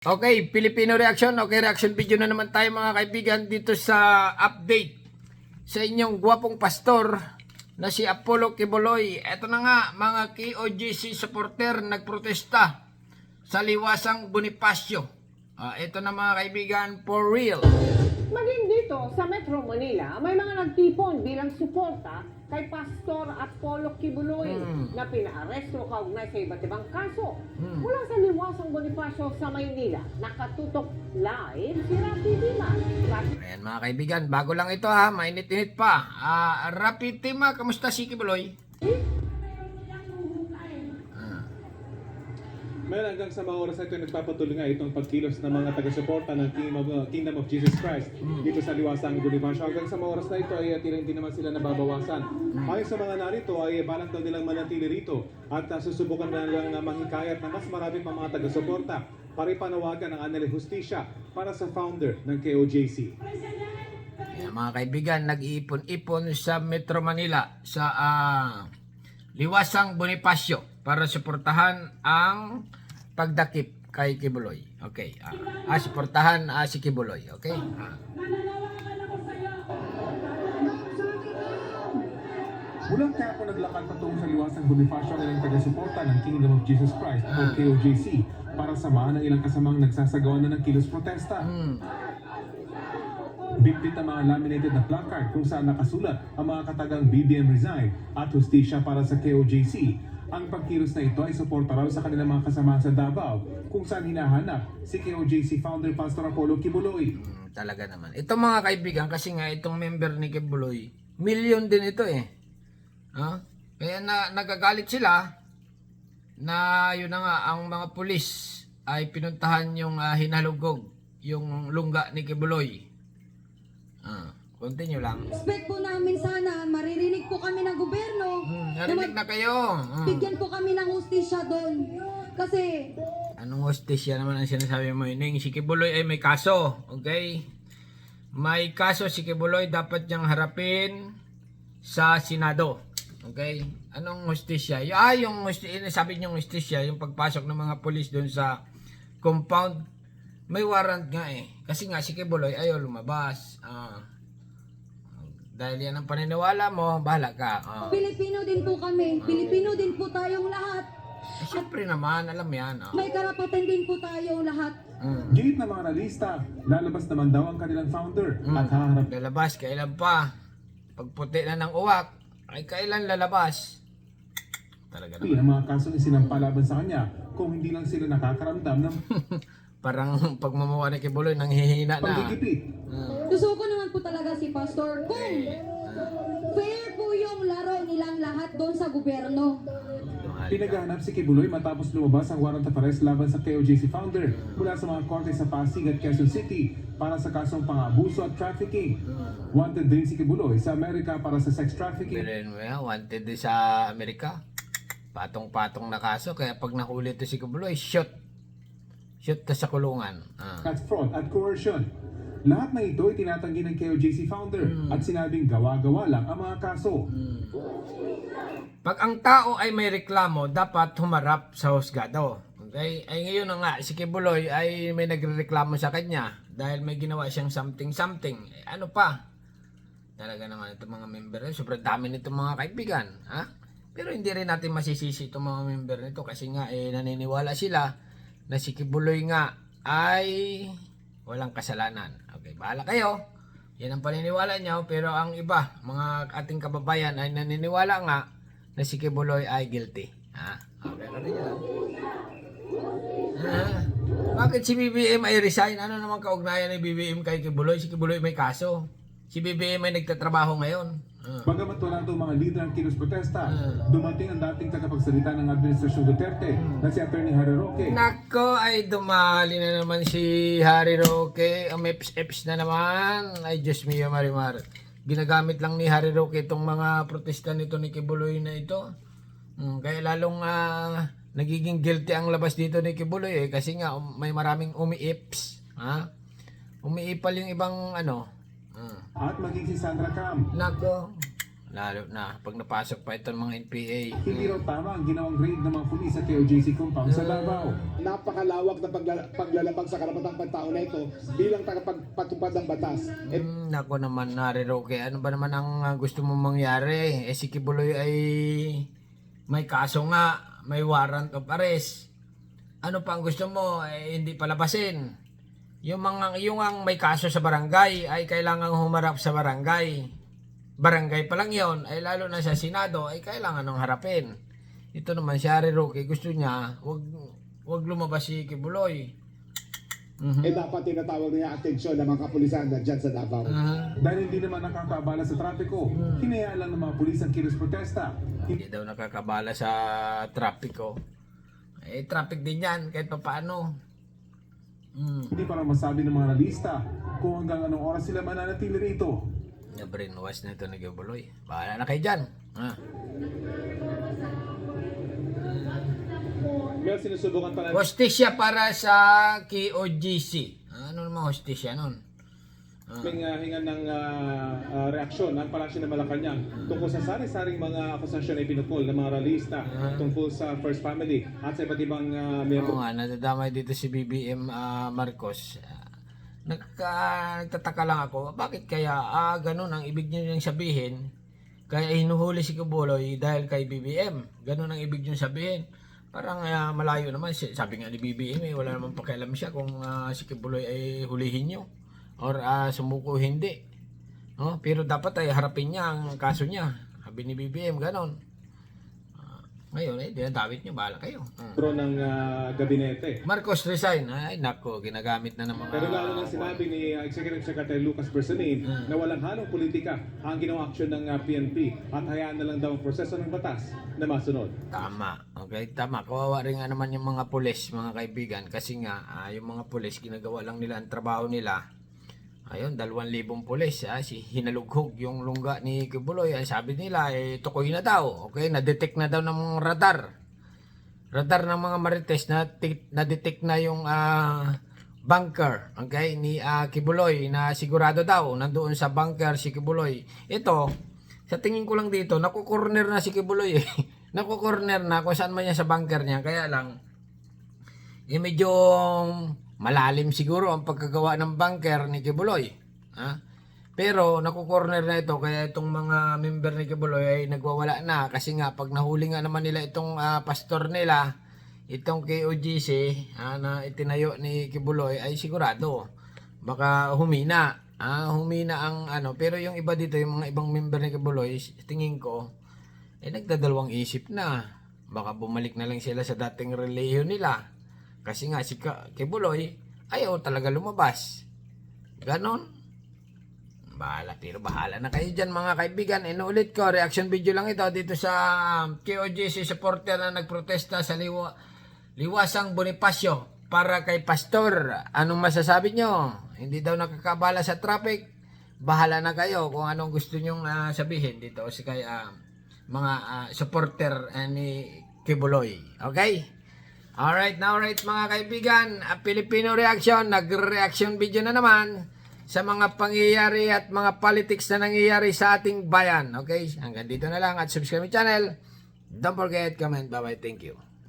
Okay, Filipino reaction. Okay, reaction video na naman tayo mga kaibigan dito sa update sa inyong gwapong pastor na si Apollo Quiboloy. Ito na nga mga KOJC supporter nagprotesta sa liwasang Bonifacio. Ito na mga kaibigan, for real. Maging dito sa Metro Manila, may mga nagtipon bilang suporta kay Pastor Apollo Quiboloy na pinaaresto kaugnay sa iba't ibang kaso. Mula sa liwasang Bonifacio sa Maynila, nakatutok live si Rafi Tima. Ayan mga kaibigan, bago lang ito ha, mainit-init pa. Rafi Tima, kamusta si Quiboloy? Well, hanggang sa mga oras na ito, nagpapatuloy nga itong pagkilos ng mga taga-suporta ng Kingdom of Jesus Christ dito sa liwasang Bonifacio. Hanggang sa mga oras na ito ay hindi naman sila nababawasan. Ayon sa mga narito ay balak daw nilang manatili rito at susubukan na lang mahikayat na mas marami pang mga taga-suporta para ipanawagan ang anil justisya para sa founder ng KOJC. Ayan, mga kaibigan, nag-iipon-ipon sa Metro Manila sa liwasang Bonifacio para suportahan ang pagdakip kay Quiboloy. Okay. Suportahan si Quiboloy. Okay. Mulang kaya po naglakad patungo sa liwasang Bonifacio ang ilang taga-suporta ng Kingdom of Jesus Christ o KOJC para samahan ng ilang kasamang nagsasagawa na ng kilos protesta. Bitbit ang mga laminated na placard kung saan nakasulat ang mga katagang BBM resign at hustisya para sa KOJC. Ang pagkilos na ito ay suporta raw sa kanilang mga kasamahan sa Davao kung saan hinahanap si KOJC founder Pastor Apollo Quiboloy. Talaga naman. Ito mga kaibigan, kasi nga itong member ni Quiboloy, million din ito eh. Kaya nagagalit sila na yun na nga, ang mga pulis ay pinuntahan yung hinalugog, yung lungga ni Quiboloy. Continue lang. Expect po namin sana, maririnig po kami ng gobyerno. Narinig na kayo. Bigyan po kami ng hustisya doon. Kasi, Anong hostisya naman ang sinasabi mo? Yung si Quiboloy ay may kaso. Okay? May kaso si Quiboloy, dapat niyang harapin sa Senado. Okay? Anong hostisya? Yung sabi niyong hostisya, yung pagpasok ng mga pulis doon sa compound, may warrant nga eh. Kasi nga si Quiboloy ayaw lumabas. Dahil yan ang paniniwala mo, bahala ka. Pilipino din po kami. Pilipino din po tayong lahat. Siyempre naman, alam yan. May karapatan din po tayong lahat. Gate ng mga analista, lalabas naman daw ang kanilang founder at haharap Lalabas, kailan pa? Pagputi na ng uwak, ay kailan lalabas? Talaga naman. ang mga kaso na sinampa laban sa kanya kung hindi lang sila nakakaramdam ng Parang pagmamawa ni Quiboloy, nanghihina na. pagkikipit. Gusto ko naman po talaga si Pastor. Kung fair po yung laro nilang lahat doon sa gobyerno. Pinaghahanap si Quiboloy matapos lumabas ang warrant of arrest laban sa KOJC founder mula sa mga korte sa Pasig at Quezon City para sa kasong pang-abuso at trafficking. Wanted din si Quiboloy sa Amerika para sa sex trafficking Birin mo yan, wanted din sa Amerika. Patong-patong na kaso, kaya pag nahuli ito si Quiboloy, shoot ka sa kulungan. at fraud at coercion. Lahat ng ito ay tinatanggi ng KOJC founder at sinabing gawa-gawa lang ang mga kaso. Pag ang tao ay may reklamo, dapat humarap sa husgado. Okay? Ay ngayon na nga, si Quiboloy ay may nagrereklamo sa kanya dahil may ginawa siyang something. Ano pa? Talaga naman itong mga member. Sobrang dami nitong mga kaibigan. Pero hindi rin natin masisisi itong mga member nito kasi nga naniniwala sila na si Quiboloy nga ay walang kasalanan. Okay, bahala kayo. Yan ang paniniwala niyo, pero ang iba, mga ating kababayan ay naniniwala nga na si Quiboloy ay guilty. Okay, natin yan. Bakit si BBM ay resign? Ano naman kaugnayan ni BBM kay Quiboloy? Si Quiboloy may kaso. Si BBM ay nagtatrabaho ngayon. Bagamat wala itong mga leader ng kilos protesta, dumating ang dating tagapagsalita ng Administrasyon Duterte na si Atty. Harry Roque. Nako, ay dumali na naman si Harry Roque. Ang eps na naman. Ay, Diyos mio, Marimar. Ginagamit lang ni Harry Roque itong mga protesta nito ni Quiboloy na ito. Kaya lalong nagiging guilty ang labas dito ni Quiboloy kasi nga may maraming umi-ips. Umiipal yung ibang At maging si Sandra Cam. Nako. Lalo na pag napasok pa itong mga NPA. Hindi raw tama ang ginawang raid ng mga pulis sa KOJC compound sa Davao. Napakalawak na paglalabag sa karapatang pantao na ito bilang tagapagpatupad ng batas. Nako naman, Nari Roque, ano ba naman ang gusto mong mangyari? Si Kibuloy ay may kaso nga, may warrant of arrest. Ano pa ang gusto mo? Hindi palabasin. Yung ang may kaso sa barangay ay kailangan humarap sa barangay. Barangay pa lang yon, ay lalo na sa Senado ay kailangan nang harapin. Ito naman si Harry Roque, gusto niya wag lumabas si Kibuloy. Dapat tinatawag niya atensyon ng mga kapulisan na dyan sa Davao. Dahil hindi naman nakakaabala sa trapiko, hinayaan lang ng mga pulis ang kilos protesta. Hindi daw nakakabala sa trapiko. Traffic din yan kahit pa paano. Hindi pa lang masabi ng mga analista kung hanggang anong oras sila mananatili rito. Na-brainwash na ito ni Kibuloy. Bahala na kayo dyan. Well, sinusubukan pala Hostisya para sa KOGC. Ano naman hostisya nun? hingan ng reaksyon ng Palasyo ng Malacanang tungkol sa sari-saring mga akusasyon na ipinukol ng mga realista tungkol sa First Family at sa iba't ibang miyembro. Oo nga, nadadamay dito si BBM Marcos. Nagtataka lang ako, bakit kaya ganun ang ibig niyo niyang sabihin? Kaya hinuhuli si Kibuloy dahil kay BBM. Ganun ang ibig niyo sabihin. Parang malayo naman. Sabi nga ni BBM, wala namang pakialam siya kung si Kibuloy ay hulihin niyo or sumuko hindi. Pero dapat ay harapin niya ang kaso niya. Sabi ni BBM, ganun. Ngayon, dinadawit niyo, bahala kayo. ng gabinete. Marcos resign. Ay, nako, ginagamit na ng mga... Pero lalo na sinabi ni Executive Secretary Lucas Bersamin na walang halong politika ang ginawang aksyon ng PNP at hayaan na lang daw ang proseso ng batas na masunod. Tama. Okay, tama. Kawawa rin nga naman yung mga pulis, mga kaibigan. Kasi nga, yung mga pulis, ginagawa lang nila ang trabaho nila. Ayun, 2,000 pulis. Hinalughog yung lungga ni Kibuloy. Sabi nila, tukoy na daw. Okay, na-detect na daw ng radar. Radar ng mga marites, na-detect na yung bunker, okay, ni Kibuloy, na sigurado daw nandoon sa bunker si Kibuloy. Ito, sa tingin ko lang dito, nakukorner na si Kibuloy. Nakukorner na kung saan man niya sa bunker niya. Kaya lang, medyo malalim siguro ang pagkagawa ng bunker ni Kibuloy. Pero nakukorner na ito, kaya itong mga member ni Kibuloy ay nagwawala na. Kasi nga, pag nahuli nga naman nila itong pastor nila, itong KOGC na itinayo ni Kibuloy, ay sigurado baka humina. Humina ang ano. Pero yung iba dito, yung mga ibang member ni Kibuloy, tingin ko, nagdadalawang isip na. Baka bumalik na lang sila sa dating relihiyon nila. Kasi nga si Kibuloy ayaw talaga lumabas. Ganon. Bahala na kayo dyan mga kaibigan. Inuulit ko, reaction video lang ito dito sa KOJC supporter na nagprotesta sa Liwasang Bonifacio para kay Pastor. Anong masasabi nyo? Hindi daw nakakabala sa traffic? Bahala na kayo kung anong gusto nyong sabihin dito sa kay mga supporter ni Kibuloy. Okay? Alright mga kaibigan, Filipino Reaction, nag-reaction video na naman sa mga pangyayari at mga politics na nangyayari sa ating bayan. Okay, hanggang dito na lang at subscribe my channel. Don't forget, comment, bye-bye, thank you.